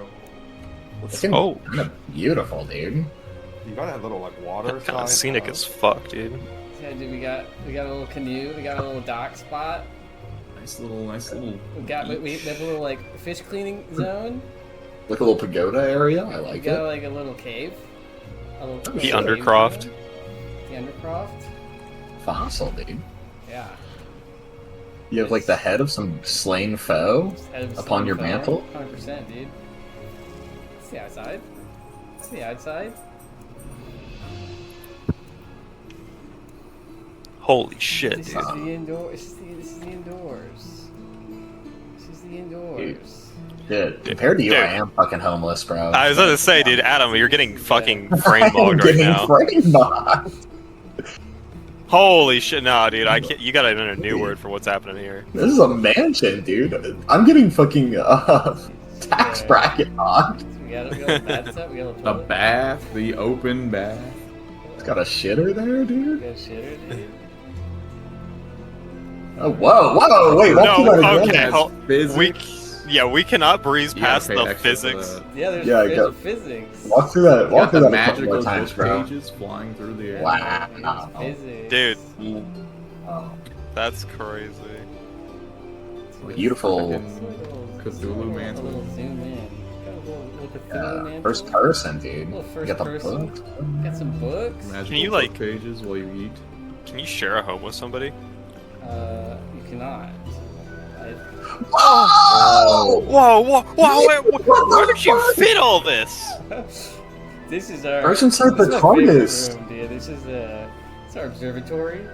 go. It's Kind oh, of beautiful, dude. You got that little like water kind of side, scenic as fuck, dude. Yeah, dude, we got a little canoe. We got a little dock spot. Nice little. We have a little like fish cleaning zone. Like a little pagoda area. I We like got it. like a little cave. A little The cave Undercroft. zone. The Undercroft. Fossil, dude. Yeah. You have like the head of some slain foe upon your mantle. 100%, dude. It's the outside. It's the outside. Holy shit, This dude. is the indoor. This is the indoors. This is the indoors. Dude, compared to you, Dude. I am fucking homeless, bro. I was about to say, dude, Adam, you're getting fucking frame I'm bogged right getting now. frame bogged. Holy shit, nah, dude, I can't. You gotta invent a new word for what's happening here. This is a mansion, dude. I'm getting fucking tax bracket on. So we got a bathtub. We got a A toilet. bath, the open bath. It's got a shitter there, We dude. got a shitter, dude. Oh, whoa, wait, walk through No, that okay, again. hold- Physics. we cannot breeze You gotta past pay the extra for physics. that. Yeah, there's Yeah, I there's got- physics. Walk through that. You Walk got through the that a couple more magical times, book bro. pages flying through the air. Wow. There's physics. Dude, Oh, that's crazy. beautiful. Fucking Cthulhu A mantle. little zoom in. Got a little Cthulhu mantle. First person, dude. Little You first got the person. books. Got some books. Magical you, book like- pages while you eat? Can you share a home with somebody? You cannot. Oh! Whoa, where did you fit all this? This is our. First inside this the is our favorite TARDIS. room, dude. This is it's our observatory.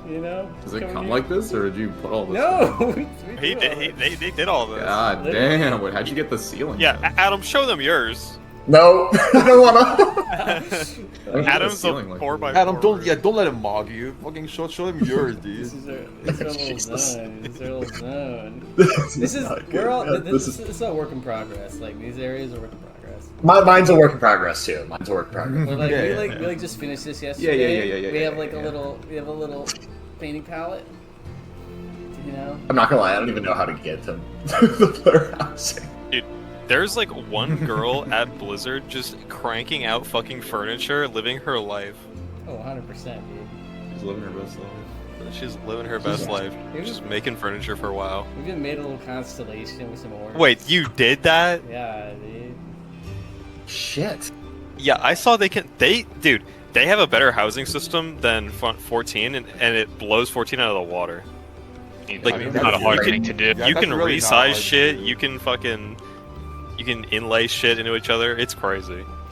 You know. Does it Coming come in- like this, or did you put all this? No. He did. They did all this. God damn! Wait, how'd you get the ceiling? Yeah, done? Adam, show them yours. No, I don't wanna. How'd you get the Adam's ceiling a like 4 this? by Adam, don't let him mog you. Fucking show him yours, This dude. is our little Jesus. zone. This is our little zone. This This is not good. we're all. Yeah, This is a work in progress. Like these areas are work in progress. Mine's a work in progress too. Mine's a work in progress. But like Yeah, we yeah. just finished this yesterday. yeah, We yeah, have like yeah. we have a little painting palette. You know. I'm not gonna lie, I don't even know how to get to the player housing. There's like one girl at Blizzard just cranking out fucking furniture, living her life. Oh, 100%, dude. She's living her best life. She's living her best life. Just making furniture for a while. We even made a little constellation with some orbs. Wait, you did that? Yeah, dude. Shit. Yeah, I saw dude, they have a better housing system than 14, and it blows 14 out of the water. Like, I mean, not a that's hard really- thing to do. Yeah, you that's can really not resize hard. shit, you can inlay shit into each other. It's crazy.